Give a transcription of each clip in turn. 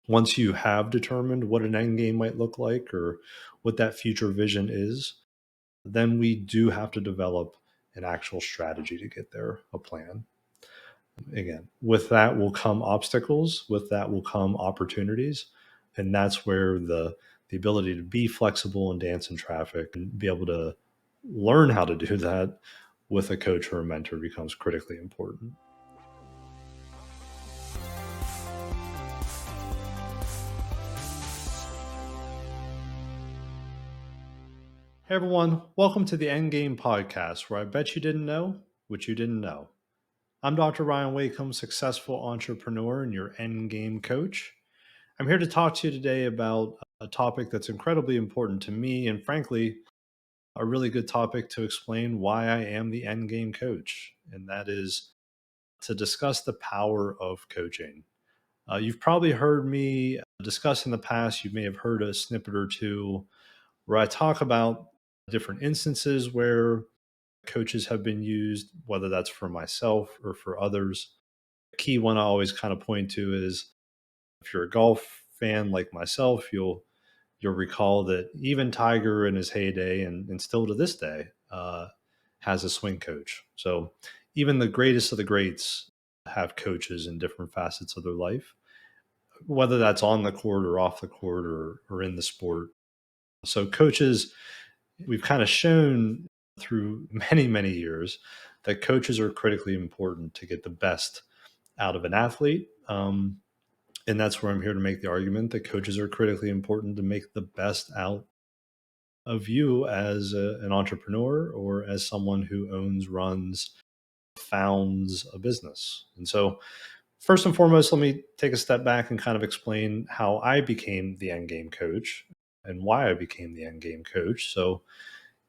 Once you have determined what an end game might look like or what that future vision is, then we do have to develop an actual strategy to get there, a plan. Again, with that will come obstacles, with that will come opportunities. And that's where the ability to be flexible and dance in traffic and be able to learn how to do that with a coach or a mentor becomes critically important. Hey everyone, welcome to the Endgame podcast, where I bet you didn't know what you didn't know. I'm Dr. Ryan Wakeham, successful entrepreneur and your Endgame coach. I'm here to talk to you today about a topic that's incredibly important to me, and frankly, a really good topic to explain why I am the Endgame coach, and that is to discuss the power of coaching. You've probably heard me discuss in the past, you may have heard a snippet or two where I talk about different instances where coaches have been used, whether that's for myself or for others. The key one I always kind of point to is if you're a golf fan like myself, you'll recall that even Tiger in his heyday and still to this day has a swing coach. So even the greatest of the greats have coaches in different facets of their life, whether that's on the court or off the court or in the sport. So coaches, we've kind of shown through many years that coaches are critically important to get the best out of an athlete. And that's where I'm here to make the argument that coaches are critically important to make the best out of you as an entrepreneur or as someone who owns, runs, founds a business. And so, first and foremost, let me take a step back and kind of explain how I became the endgame coach and why I became the endgame coach. So,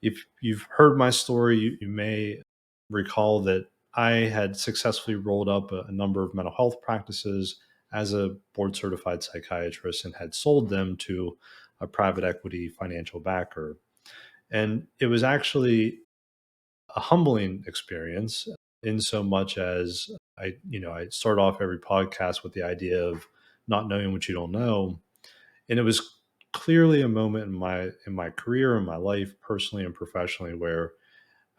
if you've heard my story, you may recall that I had successfully rolled up a number of mental health practices as a board certified psychiatrist and had sold them to a private equity financial backer. And it was actually a humbling experience in so much as I start off every podcast with the idea of not knowing what you don't know. And it was clearly a moment in my career, in my life, personally and professionally, where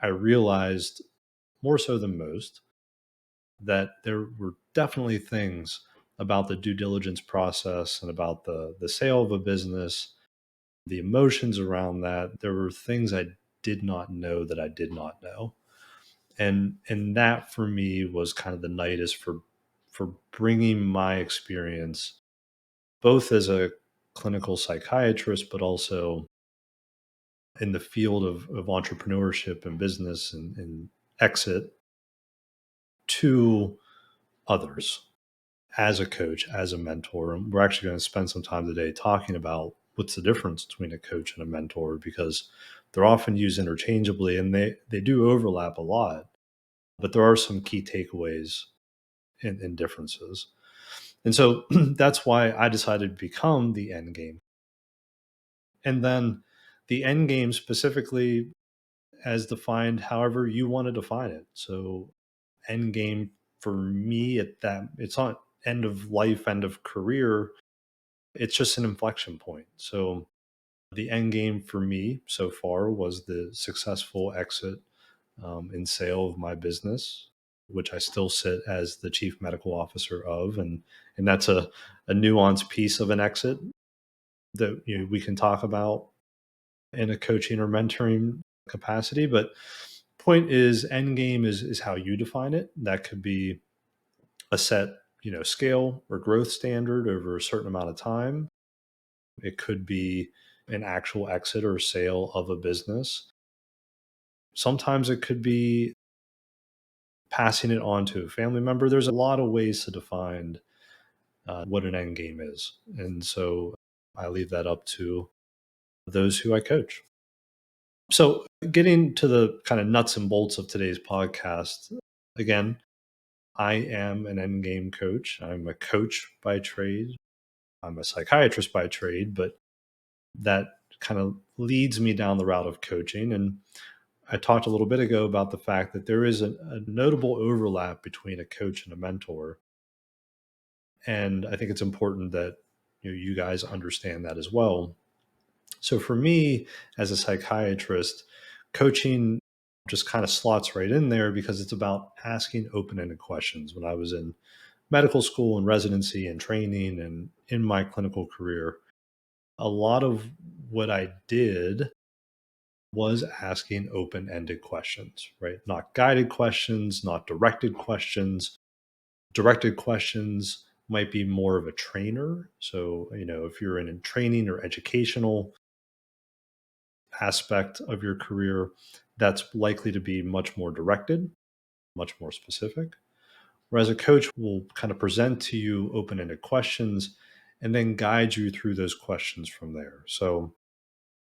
I realized more so than most that there were definitely things about the due diligence process and about the sale of a business, the emotions around that. There were things I did not know that I did not know. And that for me was kind of the nidus for bringing my experience both as a clinical psychiatrist but also in the field of entrepreneurship and business and exit to others as a coach, as a mentor. And we're actually going to spend some time today talking about what's the difference between a coach and a mentor because they're often used interchangeably and they do overlap a lot, but there are some key takeaways and differences. And so that's why I decided to become the end game. And then the end game specifically as defined however you want to define it. So end game for me at that it's not end of life, end of career. It's just an inflection point. So the end game for me so far was the successful exit and sale of my business, which I still sit as the chief medical officer of, and that's a nuanced piece of an exit that we can talk about in a coaching or mentoring capacity. But point is, end game is how you define it. That could be a set scale or growth standard over a certain amount of time. It could be an actual exit or sale of a business. Sometimes it could be passing it on to a family member. There's a lot of ways to define what an end game is. And so I leave that up to those who I coach. So, getting to the kind of nuts and bolts of today's podcast, again, I am an end game coach. I'm a coach by trade. I'm a psychiatrist by trade, but that kind of leads me down the route of coaching. And I talked a little bit ago about the fact that there is a notable overlap between a coach and a mentor. And I think it's important that you guys understand that as well. So for me, as a psychiatrist, coaching just kind of slots right in there because it's about asking open-ended questions. When I was in medical school and residency and training and in my clinical career, a lot of what I did was asking open-ended questions, right? Not guided questions, not directed questions. Directed questions might be more of a trainer. So, if you're in a training or educational aspect of your career, that's likely to be much more directed, much more specific. Whereas a coach will kind of present to you open ended questions and then guide you through those questions from there. So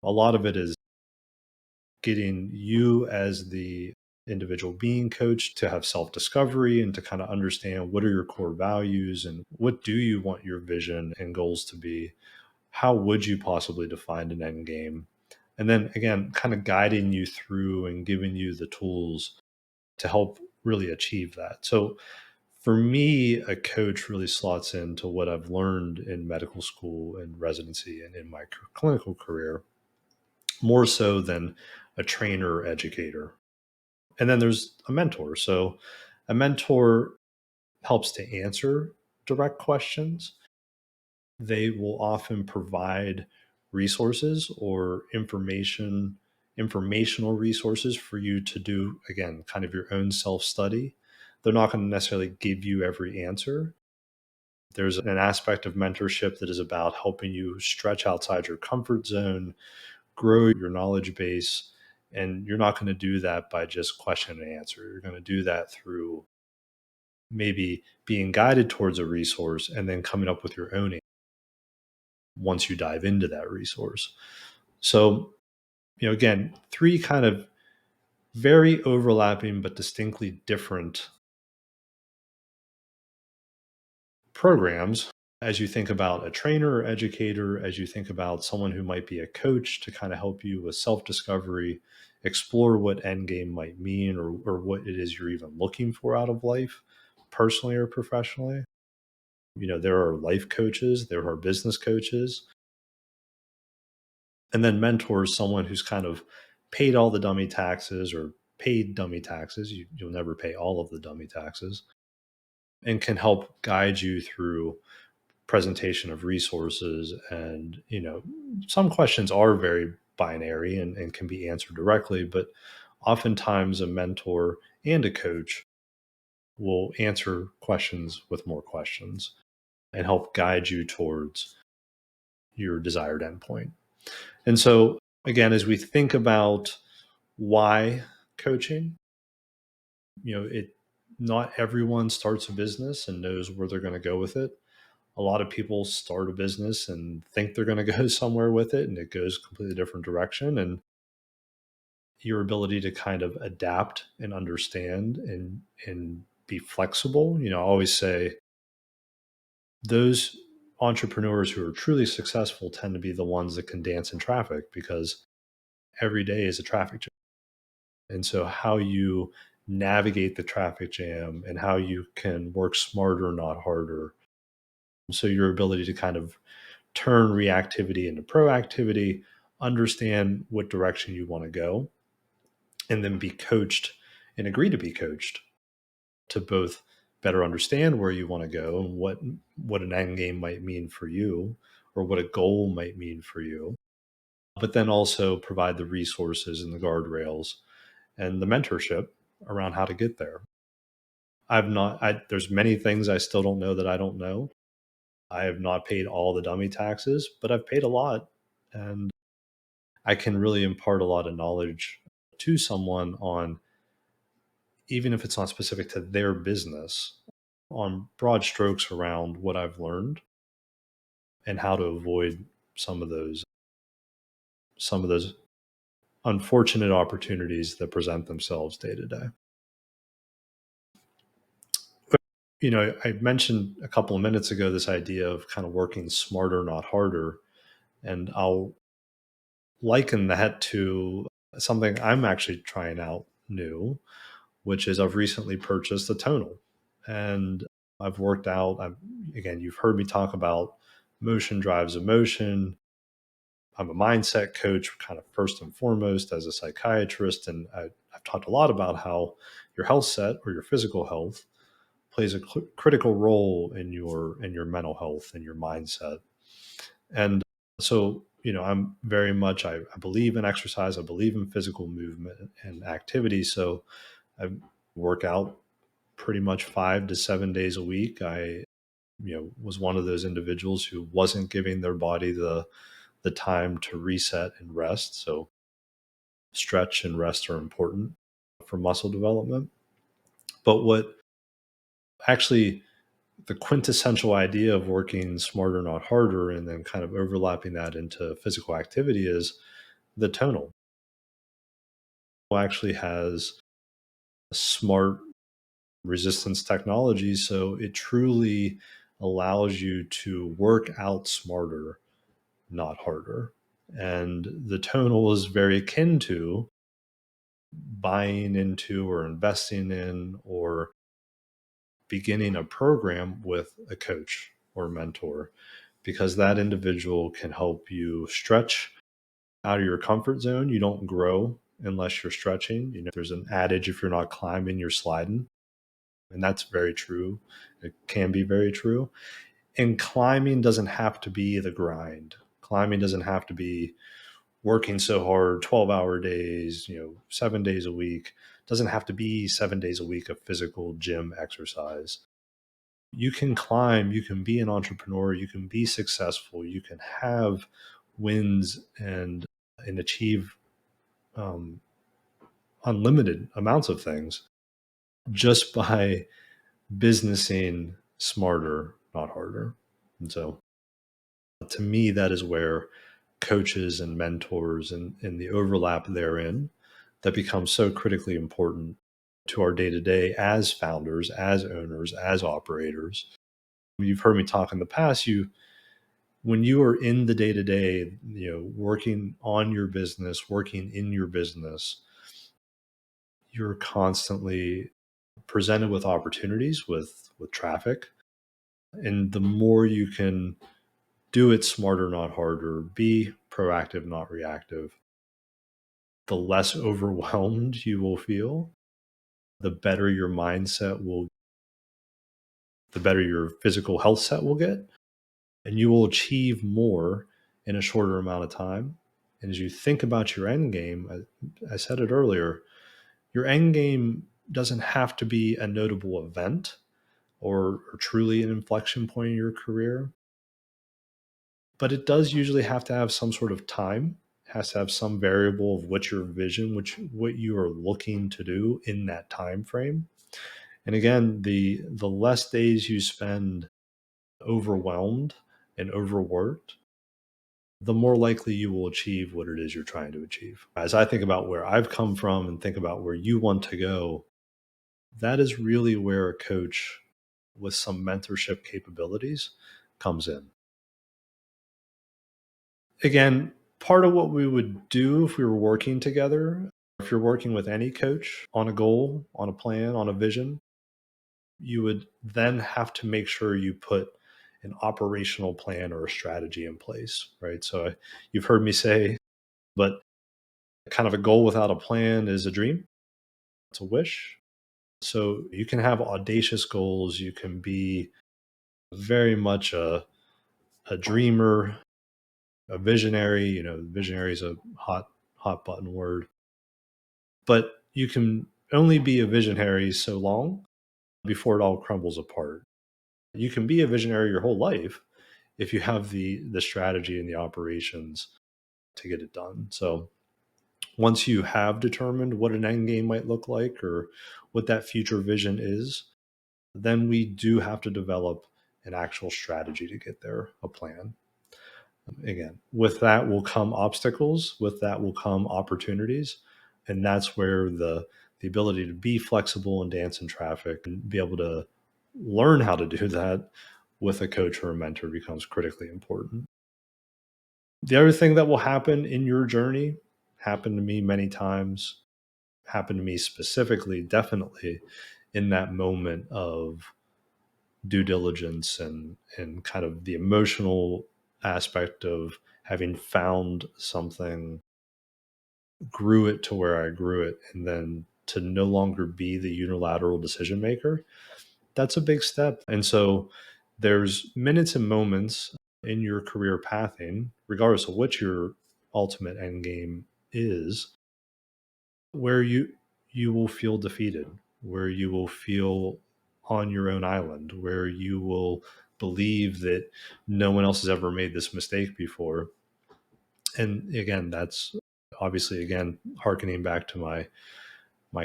a lot of it is getting you as the individual being coached to have self discovery and to kind of understand what are your core values and what do you want your vision and goals to be. How would you possibly define an end game? And then again, kind of guiding you through and giving you the tools to help really achieve that. So for me, a coach really slots into what I've learned in medical school and residency and in my clinical career, more so than a trainer or educator. And then there's a mentor. So a mentor helps to answer direct questions. They will often provide resources or informational resources for you to do, again, kind of your own self study. They're not going to necessarily give you every answer. There's an aspect of mentorship that is about helping you stretch outside your comfort zone, grow your knowledge base. And you're not going to do that by just question and answer. You're going to do that through maybe being guided towards a resource and then coming up with your own once you dive into that resource. So, again, three kind of very overlapping but distinctly different programs as you think about a trainer or educator, as you think about someone who might be a coach to kind of help you with self discovery, explore what end game might mean or what it is you're even looking for out of life, personally or professionally. There are life coaches, there are business coaches, and then mentors someone who's kind of paid all the dummy taxes or paid dummy taxes. You'll never pay all of the dummy taxes and can help guide you through presentation of resources. And, some questions are very binary and can be answered directly, but oftentimes a mentor and a coach will answer questions with more questions and help guide you towards your desired endpoint. And so, again, as we think about why coaching, it not everyone starts a business and knows where they're going to go with it. A lot of people start a business and think they're going to go somewhere with it and it goes a completely different direction. And your ability to kind of adapt and understand and be flexible. I always say those entrepreneurs who are truly successful tend to be the ones that can dance in traffic because every day is a traffic jam. And so how you navigate the traffic jam and how you can work smarter, not harder. So your ability to kind of turn reactivity into proactivity, understand what direction you want to go, and then be coached and agree to be coached to both better understand where you want to go and what an end game might mean for you or what a goal might mean for you, but then also provide the resources and the guardrails and the mentorship around how to get there. There's many things I still don't know that I don't know. I have not paid all the dummy taxes, but I've paid a lot. And I can really impart a lot of knowledge to someone on, even if it's not specific to their business, on broad strokes around what I've learned and how to avoid some of those some of those unfortunate opportunities that present themselves day to day. I mentioned a couple of minutes ago this idea of kind of working smarter, not harder. And I'll liken that to something I'm actually trying out new, which is I've recently purchased a tonal. And I've worked out, again, you've heard me talk about motion drives emotion. I'm a mindset coach, kind of first and foremost, as a psychiatrist. And I've talked a lot about how your health set or your physical health plays a critical role in your mental health and your mindset. And so, I'm very much, I believe in exercise. I believe in physical movement and activity. So I work out pretty much 5 to 7 days a week. I, was one of those individuals who wasn't giving their body the time to reset and rest. So stretch and rest are important for muscle development. But what actually the quintessential idea of working smarter, not harder, and then kind of overlapping that into physical activity is the tonal. Actually has smart resistance technology. So it truly allows you to work out smarter, not harder. And the tonal is very akin to buying into or investing in or beginning a program with a coach or mentor, because that individual can help you stretch out of your comfort zone. You don't grow unless you're stretching. There's an adage, if you're not climbing, you're sliding. And that's very true. It can be very true. And climbing doesn't have to be the grind. Climbing doesn't have to be working so hard, 12-hour days, 7 days a week. It doesn't have to be 7 days a week of physical gym exercise. You can climb, you can be an entrepreneur, you can be successful, you can have wins and achieve um, unlimited amounts of things just by businessing smarter, not harder. And so to me, that is where coaches and mentors and the overlap therein that becomes so critically important to our day to day as founders, as owners, as operators. You've heard me talk in the past. When you are in the day to day, working on your business, working in your business, you're constantly presented with opportunities, with traffic. And the more you can do it smarter, not harder, be proactive, not reactive, the less overwhelmed you will feel, the better your mindset will, the better your physical health set will get, and you will achieve more in a shorter amount of time. And as you think about your end game, I said it earlier, your end game doesn't have to be a notable event or truly an inflection point in your career, but it does usually have to have some sort of time. It has to have some variable of what your vision, which what you are looking to do in that time frame. And again, the less days you spend overwhelmed and overworked, the more likely you will achieve what it is you're trying to achieve. As I think about where I've come from and think about where you want to go, that is really where a coach with some mentorship capabilities comes in. Again, part of what we would do if we were working together, if you're working with any coach on a goal, on a plan, on a vision, you would then have to make sure you put an operational plan or a strategy in place, right? So you've heard me say, but kind of a goal without a plan is a dream, it's a wish. So you can have audacious goals, you can be very much a dreamer, a visionary. Visionary is a hot button word, but you can only be a visionary so long before it all crumbles apart. You can be a visionary your whole life if you have the strategy and the operations to get it done. So once you have determined what an end game might look like or what that future vision is, then we do have to develop an actual strategy to get there, a plan. Again, with that will come obstacles, with that will come opportunities. And that's where the ability to be flexible and dance in traffic and be able to learn how to do that with a coach or a mentor becomes critically important. The other thing that will happen in your journey, happened to me many times, happened to me specifically, definitely in that moment of due diligence and kind of the emotional aspect of having found something, grew it to where I grew it, and then to no longer be the unilateral decision maker, that's a big step. And so there's minutes and moments in your career pathing, regardless of what your ultimate end game is, where you will feel defeated, where you will feel on your own island, where you will believe that no one else has ever made this mistake before. And again, that's obviously, again, harkening back to my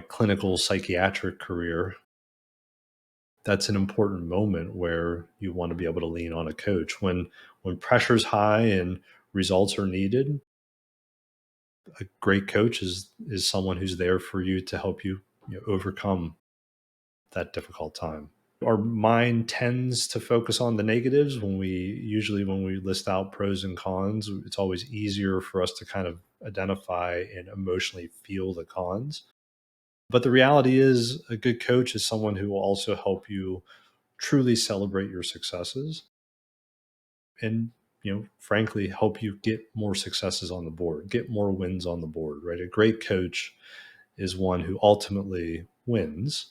clinical psychiatric career. That's an important moment where you want to be able to lean on a coach when pressure's high and results are needed. A great coach is someone who's there for you to help you, overcome that difficult time. Our mind tends to focus on the negatives when we list out pros and cons. It's always easier for us to kind of identify and emotionally feel the cons. But the reality is, a good coach is someone who will also help you truly celebrate your successes and, frankly, help you get more successes on the board, get more wins on the board, right? A great coach is one who ultimately wins.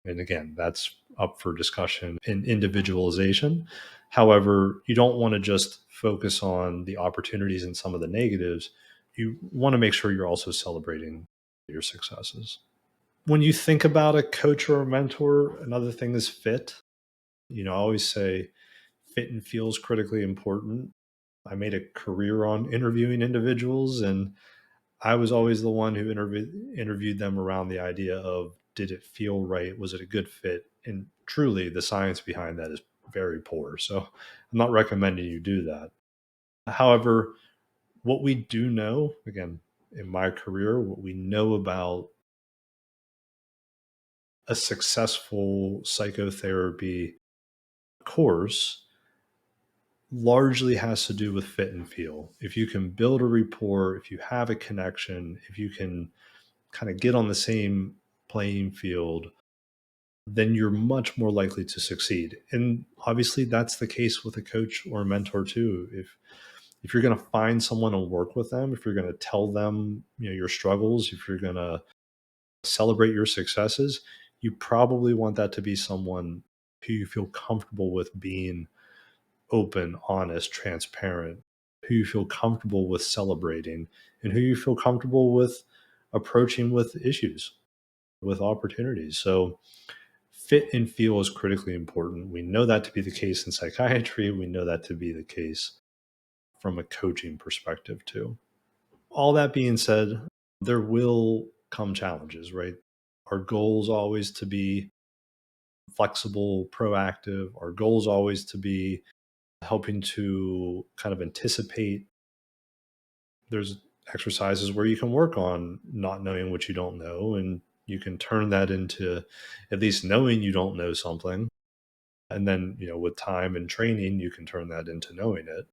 And again, that's up for discussion and individualization. However, you don't want to just focus on the opportunities and some of the negatives. You want to make sure you're also celebrating your successes. When you think about a coach or a mentor, another thing is fit. I always say fit and feel is critically important. I made a career on interviewing individuals, and I was always the one who interviewed them around the idea of, did it feel right? Was it a good fit? And truly, the science behind that is very poor. So I'm not recommending you do that. However, what we do know, again, in my career, what we know about a successful psychotherapy course largely has to do with fit and feel. If you can build a rapport, if you have a connection, if you can kind of get on the same playing field, then you're much more likely to succeed. And obviously that's the case with a coach or a mentor too. If you're going to find someone and work with them, if you're going to tell them, your struggles, if you're going to celebrate your successes, you probably want that to be someone who you feel comfortable with being open, honest, transparent, who you feel comfortable with celebrating, and who you feel comfortable with approaching with issues, with opportunities. So, fit and feel is critically important. We know that to be the case in psychiatry. We know that to be the case from a coaching perspective, too. All that being said, there will come challenges, right? Our goal is always to be flexible, proactive. Our goal is always to be helping to kind of anticipate. There's exercises where you can work on not knowing what you don't know, and you can turn that into at least knowing you don't know something. And then, with time and training, you can turn that into knowing it.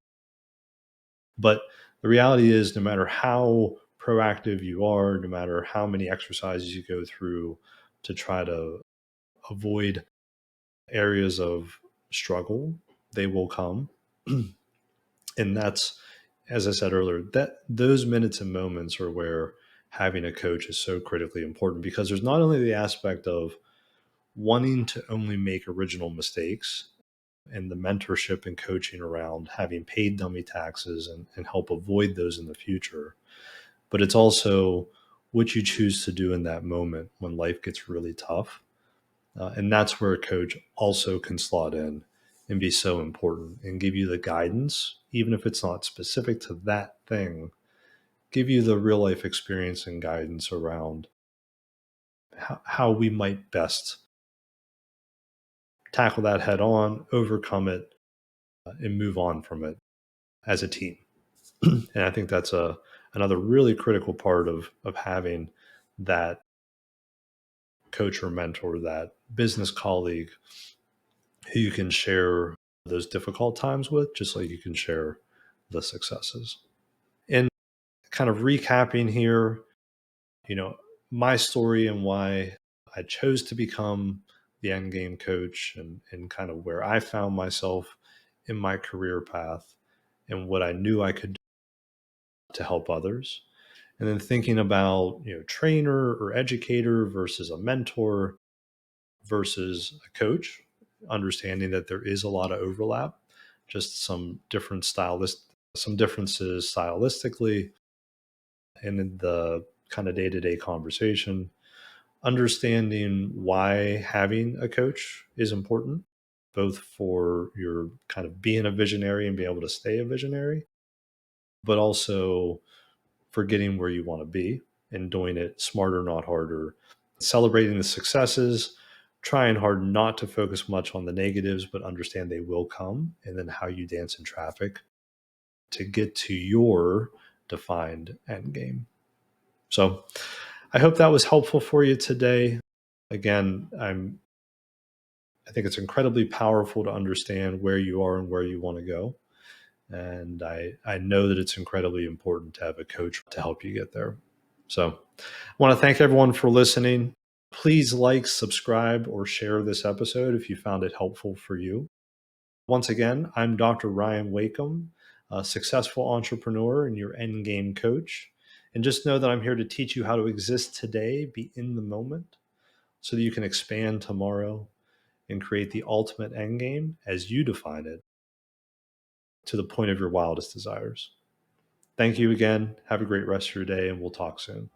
But the reality is, no matter how proactive you are, no matter how many exercises you go through to try to avoid areas of struggle, they will come. And that's, as I said earlier, that those minutes and moments are where having a coach is so critically important, because there's not only the aspect of wanting to only make original mistakes and the mentorship and coaching around having paid dummy taxes and help avoid those in the future, but it's also what you choose to do in that moment when life gets really tough. And that's where a coach also can slot in and be so important and give you the guidance, even if it's not specific to that thing, give you the real life experience and guidance around how we might best tackle that head on, overcome it, and move on from it as a team. And I think that's another really critical part of having that coach or mentor, that business colleague who you can share those difficult times with, just like you can share the successes. And kind of recapping here, you know, my story and why I chose to become the end game coach, and kind of where I found myself in my career path. and what I knew I could do to help others. And then thinking about, trainer or educator versus a mentor versus a coach, understanding that there is a lot of overlap, just some differences stylistically and in the kind of day-to-day conversation, understanding why having a coach is important, both for your kind of being a visionary and being able to stay a visionary, but also for getting where you want to be and doing it smarter, not harder, celebrating the successes, trying hard not to focus much on the negatives, but understand they will come, and then how you dance in traffic to get to your defined end game. So I hope that was helpful for you today. Again, I think it's incredibly powerful to understand where you are and where you want to go. And I know that it's incredibly important to have a coach to help you get there. So I want to thank everyone for listening. Please like, subscribe, or share this episode if you found it helpful for you. Once again, I'm Dr. Ryan Wakeham, a successful entrepreneur and your end game coach. And just know that I'm here to teach you how to exist today, be in the moment, so that you can expand tomorrow and create the ultimate end game as you define it to the point of your wildest desires. Thank you again. Have a great rest of your day, and we'll talk soon.